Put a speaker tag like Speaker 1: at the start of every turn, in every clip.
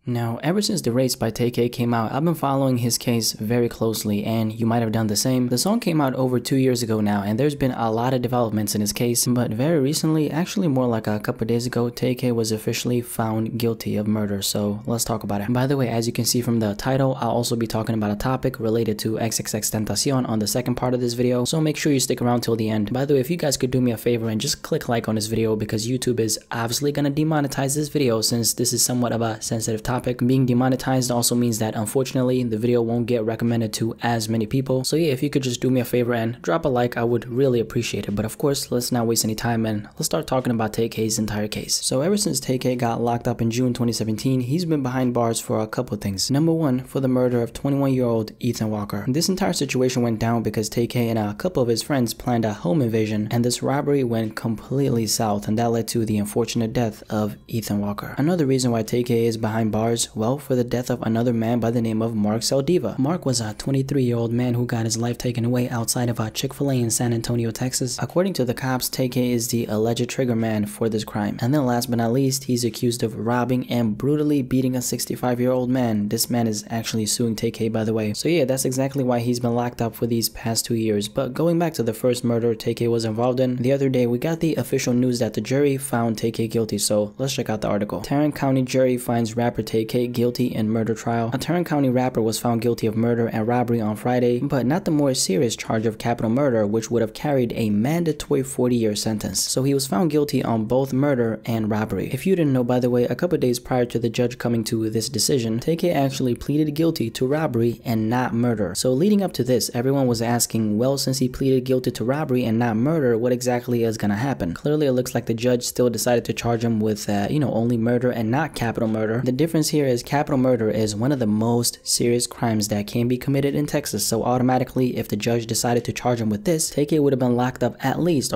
Speaker 1: Now, ever since the Race by Tay-K came out, I've been following his case very closely, and you might have done the same. The song came out over 2 years ago now, and there's been a lot of developments in his case, but very recently, actually more like a couple days ago, Tay-K was officially found guilty of murder, so let's talk about it. By the way, as you can see from the title, I'll also be talking about a topic related to XXXTentacion on the second part of this video, so make sure you stick around till the end. By the way, if you guys could do me a favor and just click like on this video, because YouTube is obviously gonna demonetize this video since this is somewhat of a sensitive topic. Being demonetized also means that unfortunately the video won't get recommended to as many people. So yeah, if you could just do me a favor and drop a like, I would really appreciate it. But of course, let's not waste any time and let's start talking about Tay-K's entire case. So ever since Tay-K got locked up in June 2017, he's been behind bars for a couple things. Number one, for the murder of 21-year-old Ethan Walker. This entire situation went down because Tay-K and a couple of his friends planned a home invasion, and this robbery went completely south, and that led to the unfortunate death of Ethan Walker. Another reason why Tay-K is behind bars, well, for the death of another man by the name of Mark Saldiva. Mark was a 23-year-old man who got his life taken away outside of a Chick-fil-A in San Antonio, Texas. According to the cops, Tay-K is the alleged trigger man for this crime. And then last but not least, he's accused of robbing and brutally beating a 65-year-old man. This man is actually suing Tay-K, by the way. So yeah, that's exactly why he's been locked up for these past 2 years. But going back to the first murder Tay-K was involved in, the other day we got the official news that the jury found Tay-K guilty. So let's check out the article. Tarrant County jury finds rapper Tay-K guilty in murder trial. A Tarrant County rapper was found guilty of murder and robbery on Friday, but not the more serious charge of capital murder, which would have carried a mandatory 40-year sentence. So he was found guilty on both murder and robbery. If you didn't know, by the way, a couple days prior to the judge coming to this decision, Tay-K actually pleaded guilty to robbery and not murder. So leading up to this, everyone was asking, well, since he pleaded guilty to robbery and not murder, what exactly is gonna happen? Clearly, it looks like the judge still decided to charge him with, only murder and not capital murder. The difference here is capital murder is one of the most serious crimes that can be committed in Texas, so automatically if the judge decided to charge him with this, Tay-K would have been locked up at least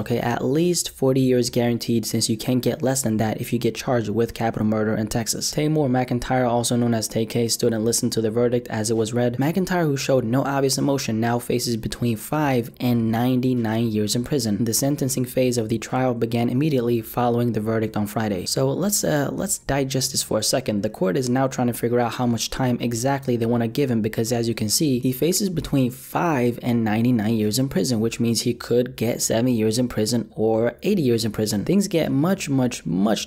Speaker 1: 40 years guaranteed, since you can't get less than that if you get charged with capital murder in Texas. Taymor McIntyre, also known as Tay-K, stood and listened to the verdict as it was read. McIntyre, who showed no obvious emotion, now faces between 5 and 99 years in prison. The sentencing phase of the trial began immediately following the verdict on Friday. So let's digest this for a second. The court is now trying to figure out how much time exactly they want to give him, because as you can see, he faces between 5 and 99 years in prison, which means he could get 70 years in prison or 80 years in prison. Things get much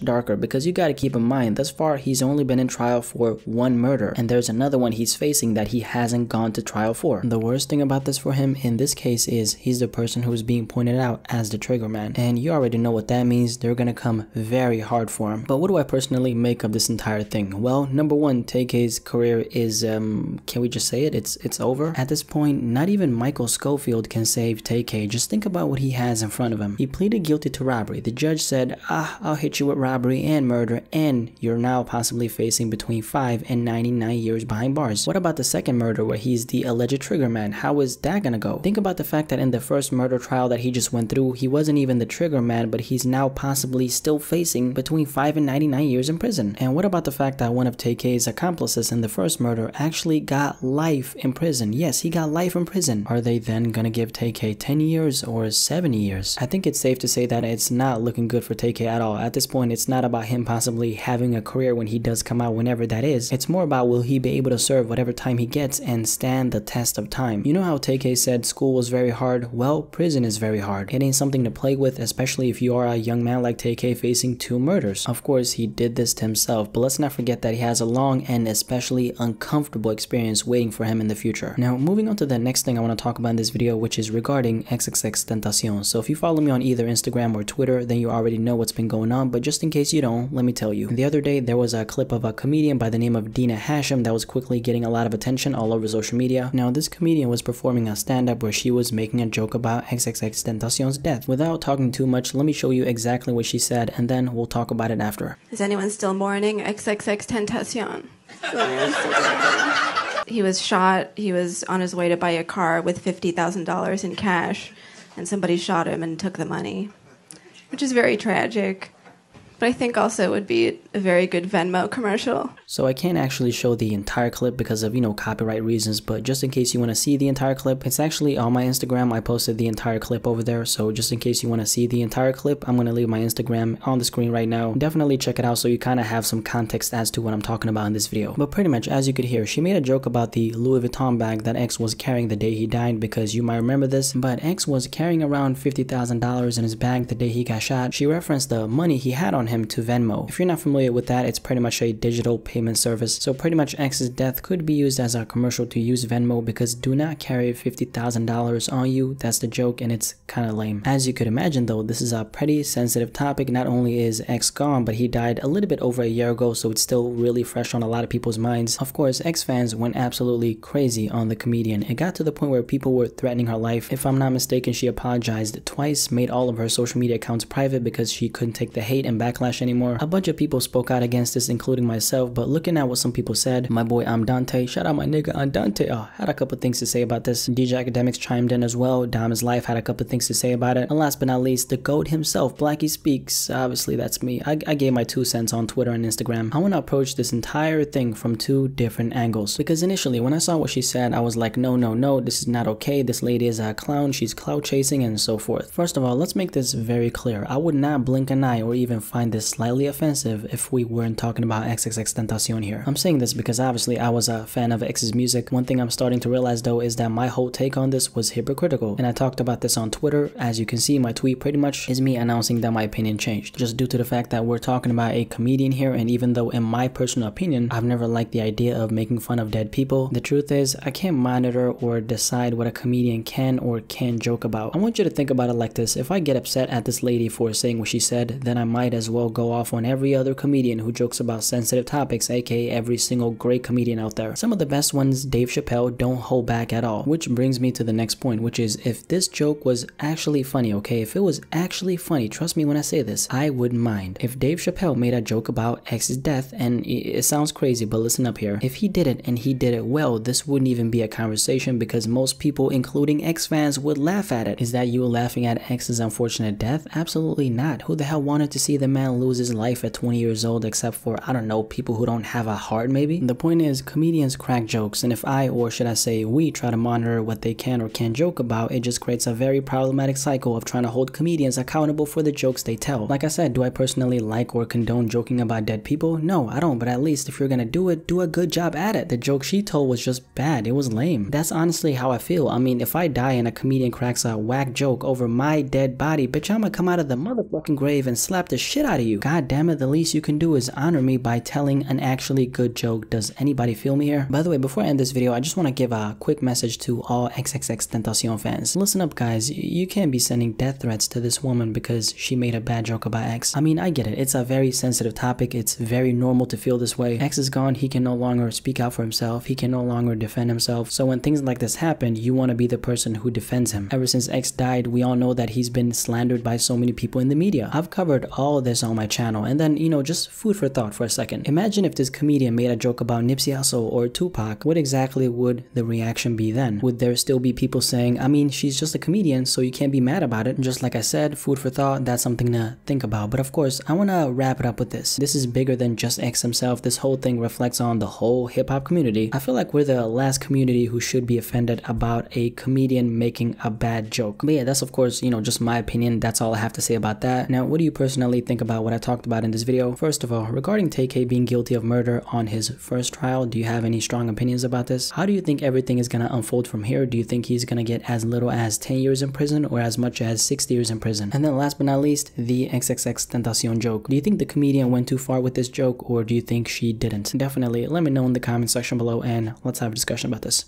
Speaker 1: darker, because you got to keep in mind, thus far he's only been in trial for one murder, and there's another one he's facing that he hasn't gone to trial for. The worst thing about this for him in this case is he's the person who's being pointed out as the trigger man, and you already know what that means. They're gonna come very hard for him. But what do I personally make of this entire thing? Well, number one, Tay-K's career is, can we just say it? It's over. At this point, not even Michael Schofield can save Tay-K. Just think about what he has in front of him. He pleaded guilty to robbery. The judge said, I'll hit you with robbery and murder, and you're now possibly facing between 5 and 99 years behind bars. What about the second murder where he's the alleged trigger man? How is that gonna go? Think about the fact that in the first murder trial that he just went through, he wasn't even the trigger man, but he's now possibly still facing between 5 and 99 years in prison. And what about the fact that one of Tay-K's accomplices in the first murder actually got life in prison? Yes, he got life in prison. Are they then gonna give Tay-K 10 years or 70 years? I think it's safe to say that it's not looking good for Tay-K at all. At this point, it's not about him possibly having a career when he does come out, whenever that is. It's more about, will he be able to serve whatever time he gets and stand the test of time? You know how Tay-K said school was very hard? Well, prison is very hard. It ain't something to play with, especially if you are a young man like Tay-K facing 2 murders. Of course, he did this to himself, but let's not forget that he has a long and especially uncomfortable experience waiting for him in the future. Now, moving on to the next thing I want to talk about in this video, which is regarding XXXTentacion. So if you follow me on either Instagram or Twitter, then you already know what's been going on, but just in case you don't, let me tell you. The other day, there was a clip of a comedian by the name of Dina Hashem that was quickly getting a lot of attention all over social media. Now, this comedian was performing a stand-up where she was making a joke about XXXTentacion's death. Without talking too much, let me show you exactly what she said, and then we'll talk about it after.
Speaker 2: Is anyone still mourning XXXTentacion? He was shot. He was on his way to buy a car with $50,000 in cash, and somebody shot him and took the money, which is very tragic. But I think also it would be a very good Venmo commercial.
Speaker 1: So I can't actually show the entire clip because of, copyright reasons, but just in case you want to see the entire clip, it's actually on my Instagram. I posted the entire clip over there, so just in case you want to see the entire clip, I'm going to leave my Instagram on the screen right now. Definitely check it out so you kind of have some context as to what I'm talking about in this video. But pretty much, as you could hear, she made a joke about the Louis Vuitton bag that X was carrying the day he died, because you might remember this, but X was carrying around $50,000 in his bag the day he got shot. She referenced the money he had on him to Venmo. If you're not familiar with that, it's pretty much a digital payment service. So pretty much X's death could be used as a commercial to use Venmo, because do not carry $50,000 on you. That's the joke, and it's kind of lame. As you could imagine though, this is a pretty sensitive topic. Not only is X gone, but he died a little bit over a year ago, so it's still really fresh on a lot of people's minds. Of course, X fans went absolutely crazy on the comedian. It got to the point where people were threatening her life. If I'm not mistaken, she apologized twice, made all of her social media accounts private because she couldn't take the hate and backlash anymore. A bunch of people spoke out against this, including myself, but looking at what some people said, my boy Dante, shout out my nigga Dante, had a couple things to say about this. DJ Academics chimed in as well. Diamond's Life had a couple things to say about it. And last but not least, the GOAT himself, BlackySpeakz. Obviously, that's me. I gave my 2 cents on Twitter and Instagram. I want to approach this entire thing from 2 different angles, because initially when I saw what she said, I was like, no, this is not okay. This lady is a clown. She's clout chasing and so forth. First of all, let's make this very clear. I would not blink an eye or even find this slightly offensive if we weren't talking about XXXTentacion here. I'm saying this because obviously I was a fan of X's music. One thing I'm starting to realize though is that my whole take on this was hypocritical, and I talked about this on Twitter. As you can see, my tweet pretty much is me announcing that my opinion changed, just due to the fact that we're talking about a comedian here, and even though in my personal opinion I've never liked the idea of making fun of dead people, the truth is I can't monitor or decide what a comedian can or can't joke about. I want you to think about it like this. If I get upset at this lady for saying what she said, then I might as well go off on every other comedian who jokes about sensitive topics, aka every single great comedian out there. Some of the best ones, Dave Chappelle, don't hold back at all. Which brings me to the next point, which is if this joke was actually funny, okay? If it was actually funny, trust me when I say this, I wouldn't mind. If Dave Chappelle made a joke about X's death, and it sounds crazy, but listen up here. If he did it and he did it well, this wouldn't even be a conversation, because most people, including X fans, would laugh at it. Is that you laughing at X's unfortunate death? Absolutely not. Who the hell wanted to see the man lose his life at 20 years old, except for, I don't know, people who don't have a heart maybe? The point is, comedians crack jokes, and if I, or should I say we, try to monitor what they can or can't joke about, it just creates a very problematic cycle of trying to hold comedians accountable for the jokes they tell. Like I said, do I personally like or condone joking about dead people? No, I don't, but at least if you're gonna do it, do a good job at it. The joke she told was just bad. It was lame. That's honestly how I feel. I mean, if I die and a comedian cracks a whack joke over my dead body, bitch, I'ma come out of the motherfucking grave and slap the shit out of you. God damn it, the least you can do is honor me by telling an actually good joke. Does anybody feel me here? By the way, before I end this video, I just want to give a quick message to all XXXTentacion fans. Listen up guys, you can't be sending death threats to this woman because she made a bad joke about X. I mean, I get it. It's a very sensitive topic. It's very normal to feel this way. X is gone. He can no longer speak out for himself. He can no longer defend himself. So when things like this happen, you want to be the person who defends him. Ever since X died, we all know that he's been slandered by so many people in the media. I've covered all this on my channel, and then, just food for thought for a second. Imagine if this comedian made a joke about Nipsey Hussle or Tupac. What exactly would the reaction be then? Would there still be people saying, I mean, she's just a comedian, so you can't be mad about it? Just like I said, food for thought, that's something to think about. But of course, I want to wrap it up with this. This is bigger than just X himself. This whole thing reflects on the whole hip-hop community. I feel like we're the last community who should be offended about a comedian making a bad joke. But yeah, that's of course, just my opinion. That's all I have to say about that. Now, what do you personally think about what I talked about in this video? First of all, regarding Tay-K being guilty of murder on his first trial, do you have any strong opinions about this? How do you think everything is going to unfold from here? Do you think he's going to get as little as 10 years in prison or as much as 60 years in prison? And then last but not least, the XXXTentacion joke. Do you think the comedian went too far with this joke, or do you think she didn't? Definitely let me know in the comment section below and let's have a discussion about this.